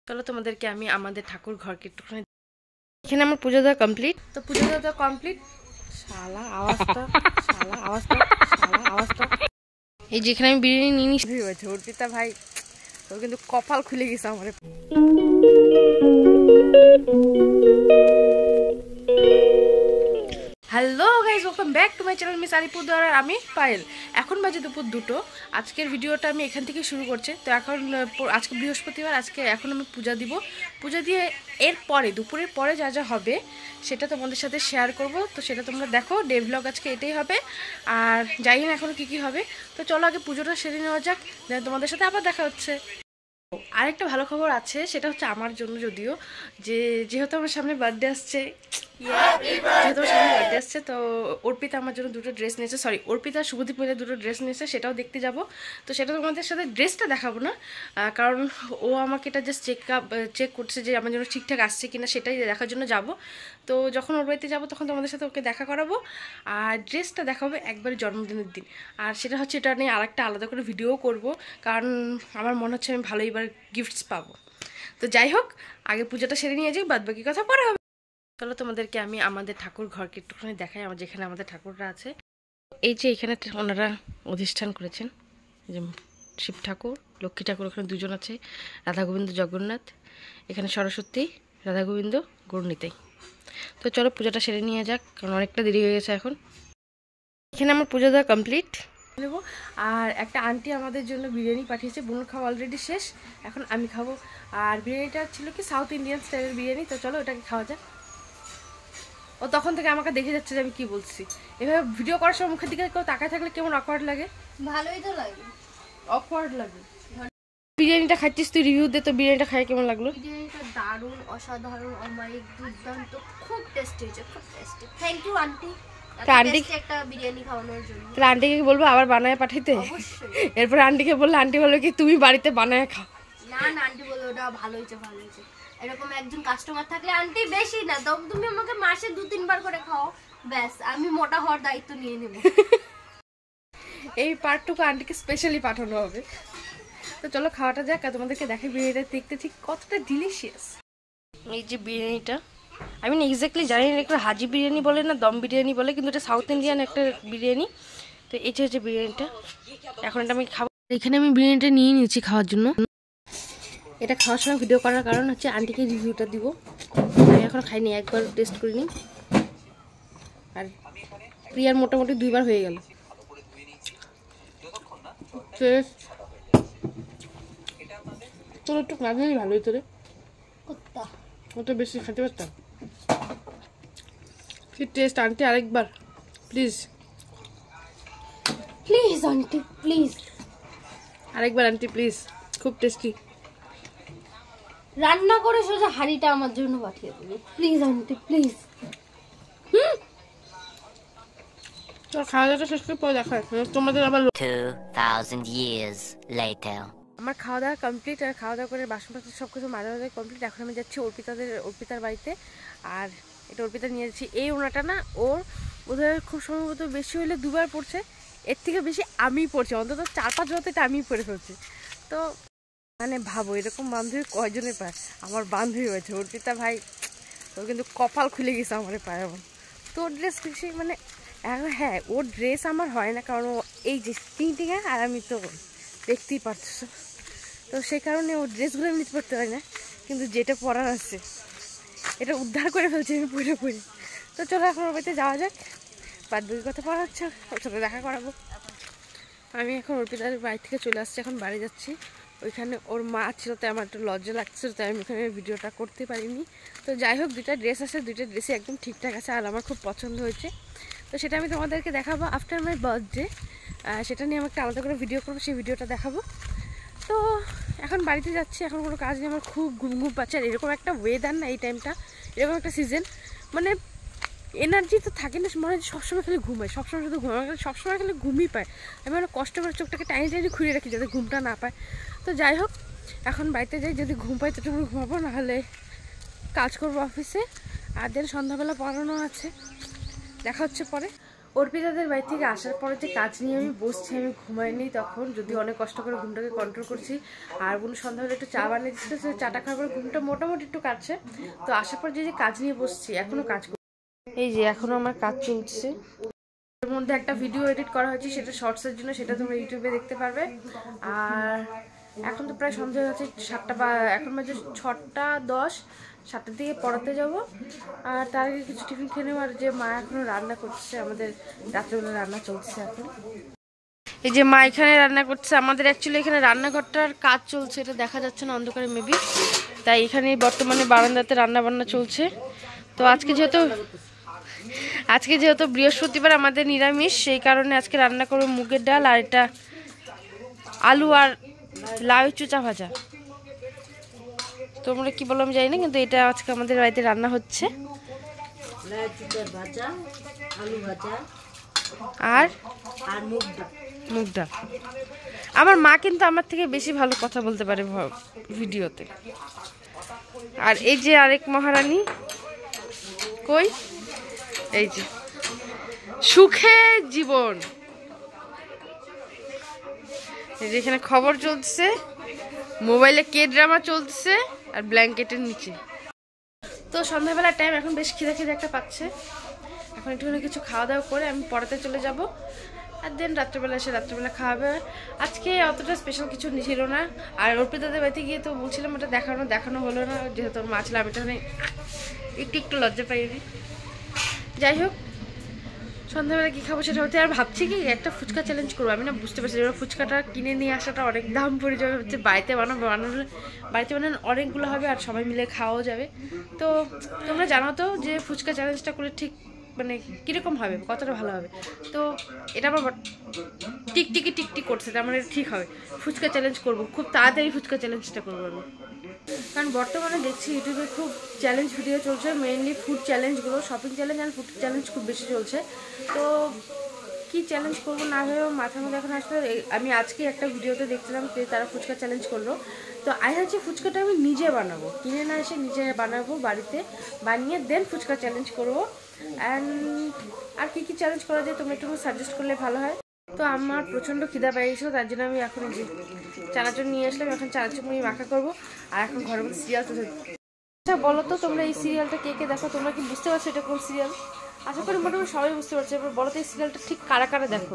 চলো তোমাদেরকে আমি আমাদের ঠাকুর ঘরকে একটুখানি এখানে আমার পুজো দেওয়া কমপ্লিট। তো পুজো দেওয়া কমপ্লিট। শালা আওয়াজটা এই যেখানে আমি বিরিয়ানি নিয়ে নিচ্ছি হয়েছে অর্পিতা ভাই, তোর কিন্তু কপাল খুলে গেছে আমার। Hello guys, welcome back to my channel Miss Alipurduar. আর আমি পায়েল। এখন বাজে দুপুর 2টো। আজকের ভিডিওটা আমি এখান থেকে শুরু করছি। তো এখন আজকে বৃহস্পতিবার, এখন আমি পূজা দিব। পূজা দিয়ে এর পরে দুপুরের পরে যা যা হবে সেটা তোমাদের সাথে শেয়ার করব। তো সেটা তোমরা দেখো, ডে ভ্লগ আজকে এটাই হবে। আর জানি না এখনও কী হবে। তো চলো আগে পুজোটা সেরে নেওয়া যাক, তোমাদের সাথে আবার দেখা হচ্ছে। আরেকটা ভালো খবর আছে, সেটা হচ্ছে আমার জন্য, যদিও যেহেতু আমার সামনে বার্থডে আসছে, তো অর্পিতা আমার জন্য দুটো ড্রেস নিয়েছে, অর্পিতা শুভদীপ মিলে দুটো ড্রেস নিয়েছে, সেটাও দেখতে যাব। তো সেটা তোমাদের সাথে ড্রেসটা দেখাবো না, কারণ ও আমাকে এটা জাস্ট চেক করছে যে আমার জন্য ঠিকঠাক আসছে কিনা, সেটাই দেখার জন্য যাব। তো যখন ওর বাড়িতে যাবো তখন তোমাদের সাথে ওকে দেখা করাবো। আর ড্রেসটা দেখাবো একবারে জন্মদিনের দিন। আর সেটা হচ্ছে, এটা নিয়ে আরেকটা আলাদা করে ভিডিও করব, কারণ আমার মনে হচ্ছে আমি ভালো এবার গিফটস পাবো। তো যাই হোক, আগে পুজোটা সেরে নিয়ে যাই, বাদ বাকি কথা পরে হবে। চলো তোমাদেরকে আমি আমাদের ঠাকুর ঘরকে একটুখানি দেখাই, যেখানে আমাদের ঠাকুররা আছে। এই যে এখানে ওনারা অধিষ্ঠান করেছেন, যে শিব ঠাকুর, লক্ষ্মী ঠাকুর ওখানে দুজন আছে, রাধা গোবিন্দ জগন্নাথ, এখানে সরস্বতী, রাধা গোবিন্দ গৌরনীতাই। তো চলো পূজাটা সেরে নিয়ে যাক, কারণ অনেকটা দেরি হয়ে গেছে এখন। এখানে আমার পুজো দেওয়া কমপ্লিট নেবো। আর একটা আন্টি আমাদের জন্য বিরিয়ানি পাঠিয়েছে, বোনের খাওয়া অলরেডি শেষ, এখন আমি খাবো। আর বিরিয়ানিটা ছিল কি সাউথ ইন্ডিয়ান স্টাইলের বিরিয়ানি। তো চলো ওটাকে খাওয়া যাক। ও তখন থেকে আমাকে দেখে যাচ্ছে যে আমি কি বলছি। এভাবে ভিডিও করার সময় মুখের দিকে কেউ তাকায় থাকলে কেমন অকওয়ার্ড লাগে? ভালোই তো লাগে, অকওয়ার্ড লাগে। বিরিয়ানিটা খাচ্ছিস তুই, রিভিউ দে তো, বিরিয়ানিটা খাই কেমন লাগলো? বিরিয়ানিটা দারুণ, অসাধারণ, অমায়িক, দুর্দান্ত, খুব টেস্টি হয়েছে, খুব টেস্টি। থ্যাংক ইউ আন্টি, একটা বিরিয়ানি খাওয়ানোর জন্য। তাহলে আন্টিকে কি বলবো আবার বানায় পাঠাইতে? এরপর আন্টিকে বললে আন্টি বললো কি তুমি বাড়িতে বানায় খাও। না না, আন্টি বললো ওটা ভালো হয়েছে, ভালো হয়েছে। এরকম একজন কাস্টমার থাকলে আন্টি বেশি না, তুমি আমাকে মাসে 2-3 বার করে খাও, ব্যাস আমি মোটা হওয়ার দায়িত্ব নিয়ে নেব। এই পার্টটুকু আন্টিকে স্পেশালি পাঠানো হবে। তো চলো খাওয়াটা যাক, আর তোমাদেরকে দেখে বিরিয়ানিটা দেখতে ঠিক কতটা ডিলিশিয়াস। এই যে বিরিয়ানিটা, আমি এক্স্যাক্টলি জানি না একটু হাজি বিরিয়ানি বলে না দম বিরিয়ানি বলে, কিন্তু এটা সাউথ ইন্ডিয়ান একটা বিরিয়ানি। তো এই যে বিরিয়ানিটা, এখন এটা আমি খাবো। এখানে আমি বিরিয়ানিটা নিয়ে নিয়েছি খাওয়ার জন্য। এটা খাওয়ার সময় ভিডিও করার কারণ হচ্ছে আন্টিকে রিভিউটা দিব। আমি এখন খাইনি, একবার টেস্ট করিনি। আর প্রিয়ার মোটামুটি 2 বার হয়ে গেল। তোর একটু না দিলেই ভালো হইতো রে, ওটা বেশি খেতে পারতাম। কি টেস্ট আন্টি, আরেকবার প্লিজ প্লিজ আন্টি, প্লিজ আরেকবার আন্টি প্লিজ, খুব টেস্টি। রান্না করে সোজা হাঁড়িটা আমার জন্য পাঠিয়ে দেবে, প্লিজ আন্টি, প্লিজ। তো খাওয়া দাওয়াটা শেষ করে পরে দেখা তোমাদের আবার। 2000 years later. আমার খাওয়া দাওয়া কমপ্লিট, আর খাওয়া দাওয়া করে বাসনপত্র সব কিছু মাজা কমপ্লিট। এখন আমি যাচ্ছি অর্পিতার বাড়িতে। আর এটা অর্পিতা নিয়ে যাচ্ছি। এই ওনাটা না, ওর বোধহয় খুব সম্ভবত বেশি হলে 2 বার পড়ছে, এর থেকে বেশি আমিই পড়ছি, অন্তত 4-5 বার এটা আমিই পড়ে ফেলছি। তো মানে ভাবো এরকম বান্ধবী কয়জনে পায়? আমার বান্ধবী হয়েছে অর্পিতা ভাই, তোর কিন্তু কপাল খুলে গেছে আমার পায়। এমন তোর ড্রেস বেশি মানে, হ্যাঁ ওর ড্রেস আমার হয় না, কারণ ও এই যে টিংটিঙা, আর আমি তো দেখতেই পারছো। তো সেই কারণে ওর ড্রেসগুলো আমি নিতে পারতে পারি না, কিন্তু যেটা পরার আছে এটা উদ্ধার করে ফেলছি আমি পরে। তো চলো এখন ওর বাড়িতে যাওয়া যাক, বাদ বাকি কথা পড়া হচ্ছে, ওর সাথে দেখা করাবো। আমি এখন অর্পিতার বাড়ি থেকে চলে আসছি, এখন বাড়ি যাচ্ছি। ওইখানে ওর মা ছিল, তাই আমার একটু লজ্জা লাগছিল, তাই আমি ওখানে ভিডিওটা করতে পারিনি। তো যাই হোক, 2টা ড্রেস আছে, 2টা ড্রেসই একদম ঠিকঠাক আছে, আর আমার খুব পছন্দ হয়েছে। তো সেটা আমি তোমাদেরকে দেখাবো আফটার মাই বার্থডে। সেটা নিয়ে আমি একটা আলাদা করে ভিডিও করবো, সেই ভিডিওটা দেখাবো। তো এখন বাড়িতে যাচ্ছি, এখন কোনো কাজ নেই, আমার খুব ঘুম পাচ্ছে। আর এরকম একটা ওয়েদার না, এই টাইমটা এরকম একটা সিজন, মানে এনার্জি তো থাকে না, মনে হয় সবসময় খালি ঘুমায়, সবসময় শুধু ঘুমায়, সবসময় খালি ঘুমই পায়। আমি অনেক কষ্ট করে চোখটাকে টাইনি খুঁড়ে রাখি যাতে ঘুমটা না পায়। তো যাই হোক, এখন বাড়িতে যাই, যদি ঘুম পাই ততটুকু ঘুমাবো, নাহলে কাজ করবো অফিসে। আর দেন সন্ধ্যাবেলা পড়ানো আছে, দেখা হচ্ছে পরে। অর্পিতাদের বাড়ি থেকে আসার পরে যে কাজ নিয়ে আমি বসছি, আমি ঘুমাইনি তখন, যদি অনেক কষ্ট করে ঘুমটাকে কন্ট্রোল করছি। আর বোন সন্ধ্যাবেলা একটু চা বানিয়ে দিচ্ছে, তো চাটা খাওয়ার পরে ঘুমটা মোটামুটি একটু কাটছে। তো আসার পর যে কাজ নিয়ে বসছি, এখনো কাজ করছি। এই যে এখনো আমার কাজ চলছে। এর মধ্যে একটা ভিডিও এডিট করা হয়েছে, সেটা শর্টসের জন্য, সেটা তোমরা ইউটিউবে দেখতে পারবে। আর এখন তো প্রায় সন্ধ্যা হচ্ছে 7টা, বা এখন বাজে 6:10, 7টার দিকে পড়াতে যাব। আর তার আগে কিছু টিফিন খেয়ে নেব। আর যে মা এখনো রান্না করছে, আমাদের রাত্রেবেলা রান্না চলছে এখন। এই যে মা এখানে রান্না করছে। আমাদের অ্যাকচুয়ালি এখানে রান্নাঘরটার কাজ চলছে, এটা দেখা যাচ্ছে না অন্ধকারে মেবি, তাই এখানে বর্তমানে বারান্দাতে রান্না বান্না চলছে। তো আজকে যেহেতু বৃহস্পতিবার আমাদের নিরামিষ, সেই কারণে আজকে রান্না করবো মুগের ডাল, আর এটা আলু আর লাউ চুচা ভাজা। তোমরা কি বলো আমি জানি না, কিন্তু এটা আজকে আমাদের বাড়িতে রান্না হচ্ছে। আর মুগ ডাল। আমার মা কিন্তু আমার থেকে বেশি ভালো কথা বলতে পারে ভিডিওতে। আর এই যে আরেক মহারানী, কই, এই যে সুখে জীবন। এই যে এখানে খবর চলছে, মোবাইলে কে ড্রামা চলছে, আর ব্ল্যাঙ্কেটের নিচে। তো সন্ধ্যাবেলার টাইম, এখন বেশ খিদে একটা পাচ্ছে। এখন একটুখানি কিছু খাওয়া দাওয়া করে আমি পড়াতে চলে যাব, আর দেন রাত্রেবেলা এসে রাত্রেবেলা খাওয়াবে। আজকে অতটা স্পেশাল কিছু ছিল না। আর অর্পিতাদের বাড়িতে গিয়ে তো বলছিলাম ওটা দেখানো হলো না, যেহেতু মা ছিল। আমি এখানে একটু লজ্জা পাইনি। যাই হোক, সন্ধ্যাবেলা কী খাবো সেটা হচ্ছে। আর ভাবছি কি একটা ফুচকা চ্যালেঞ্জ করবো। আমি না বুঝতে পারছি এবার ফুচকাটা কিনে নিয়ে আসাটা অনেক দাম পড়ে যাবে, হচ্ছে বাড়িতে বানালে অনেকগুলো হবে, আর সবাই মিলে খাওয়াও যাবে। তো তোমরা জানো তো যে ফুচকা চ্যালেঞ্জটা করে ঠিক মানে কীরকম হবে, কতটা ভালো হবে। তো এটা আমার টিকটিকি করছে, তার মানে ঠিক হবে। ফুচকা চ্যালেঞ্জ করবো, খুব তাড়াতাড়ি ফুচকা চ্যালেঞ্জটা করবো আমি। কারণ বর্তমানে দেখছি ইউটিউবে খুব চ্যালেঞ্জ ভিডিও চলছে, মেইনলি ফুড চ্যালেঞ্জগুলো, শপিং চ্যালেঞ্জ আর ফুড চ্যালেঞ্জ খুব বেশি চলছে। তো কি চ্যালেঞ্জ করবো না ভেবে মাথার মধ্যে এখন আসলে, আমি আজকে একটা ভিডিওতে দেখছিলাম যে তারা ফুচকা চ্যালেঞ্জ করলো। তো আই হচ্ছে ফুচকাটা আমি নিজে বানাবো, কিনে না এসে নিজে বানাবো, বাড়িতে বানিয়ে দেন ফুচকা চ্যালেঞ্জ করবো। অ্যান্ড আর কি চ্যালেঞ্জ করা যায় তোমরা একটু সাজেস্ট করলে ভালো হয়। তো আমার প্রচণ্ড খিদা পেয়ে গেছিলো, তার জন্য আমি এখন চানাচুর নিয়ে আসলাম। এখন চানাচুর মুড়ি মাখা করবো, আর এখন ঘরের মধ্যে সিরিয়াল চলছে। আচ্ছা বলো তো তোমরা এই সিরিয়ালটা কে দেখো? তোমরা কি বুঝতে পারছো এটা কোন সিরিয়াল? আশা করি মোটামুটি সবাই বুঝতে পারছে। এবার বলো তো এই সিরিয়ালটা ঠিক কারা দেখো।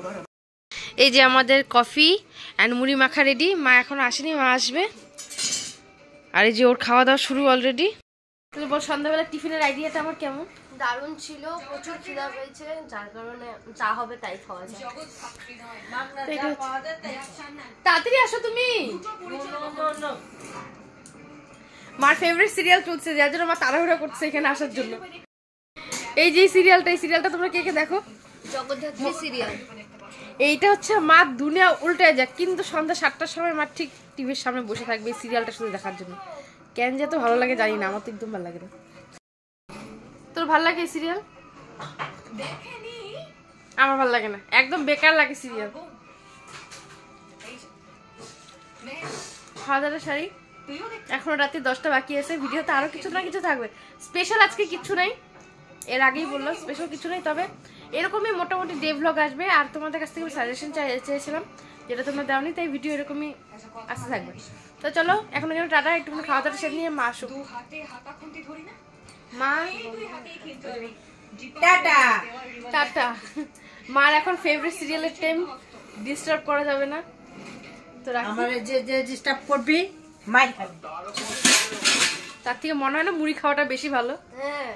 এই যে আমাদের কফি অ্যান্ড মুড়ি মাখা রেডি। মা এখন আসেনি, মা আসবে। আর এই যে ওর খাওয়া দাওয়া শুরু অলরেডি। তুমি বল সন্ধ্যাবেলা টিফিনের আইডিয়াটা আমার কেমন? দারুণ ছিল, প্রচুর খিদা পেয়েছে, যার কারণে যা হবে তাই খাওয়া যায়। তাড়াতাড়ি আসো তুমি। মার ফেভারিট সিরিয়াল চলছে, যার জন্য মা তাড়াহুড়া করছে এখানে আসার জন্য। এই যে সিরিয়ালটা তোমরা কে দেখো? জগদ্ধাত্রী সিরিয়াল। এইটা হচ্ছে মা দুনিয়া উল্টে যায়, কিন্তু সন্ধ্যা 7টার সময় মা ঠিক টিভির সামনে বসে থাকবে এই সিরিয়ালটা শুধু দেখার জন্য। কেন যে এত ভালো লাগে জানি না, আমার তো একদম ভালো লাগে না। তোর ভালো লাগে এই সিরিয়াল? আমার ভালো লাগে না, একদম বেকার লাগে সিরিয়াল। হাজারের শাড়ি, এখনো রাতে 10টা বাকি আছে। ভিডিওতে আরো কিছু না কিছু থাকবে। স্পেশাল আজকে কিচ্ছু নাই, এর আগেই বললাম স্পেশাল কিছু নেই। তবে এরকমই মোটামুটি ডে ভ্লগ আসবে। আর তোমাদের কাছ থেকে আমি সাজেশন চেয়েছিলাম, যেটা তোমরা দাওনি, তাই ভিডিও এরকমই আসতে থাকবে। তো চলো এখন এখানে টাটা, একটুখানি খাওয়া দাওয়া সেরে নিয়ে মা আসুক। মা টাটা টাটা। মার এখন ফেভারিট সিরিয়ালের টাইম, ডিস্টার্ব করা যাবে না। তো আমার যে ডিস্টার্ব করবি মাই খাবি। তার থেকে মনে হয় না মুড়ি খাওয়াটা বেশি ভালো। হ্যাঁ,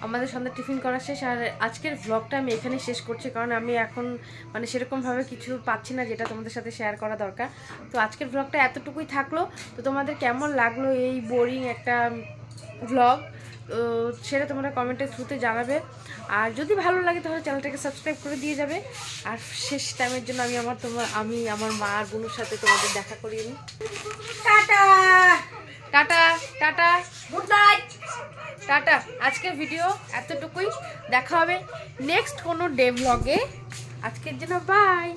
আমাদের সন্ধ্যা টিফিন করা শেষ। আর আজকের ভ্লগটা আমি এখানে শেষ করছি, কারণ আমি এখন মানে সেরকমভাবে কিছু পাচ্ছি না যেটা তোমাদের সাথে শেয়ার করা দরকার। তো আজকের ভ্লগটা এতটুকুই থাকলো। তো তোমাদের কেমন লাগলো এই বোরিং একটা ভ্লগ, সেটা তোমরা কমেন্টের থ্রুতে জানাবে। আর যদি ভালো লাগে তাহলে চ্যানেলটাকে সাবস্ক্রাইব করে দিয়ে যাবে। আর শেষ টাইমের জন্য আমি আমার মা আর বোনের সাথে তোমাদের দেখা করিয়ে নিই। Tata tata tata, good night, tata. আজকের ভিডিও এতটুকুই, দেখা হবে নেক্সট কোনো ডে ভ্লগে। আজকের জন্য বাই।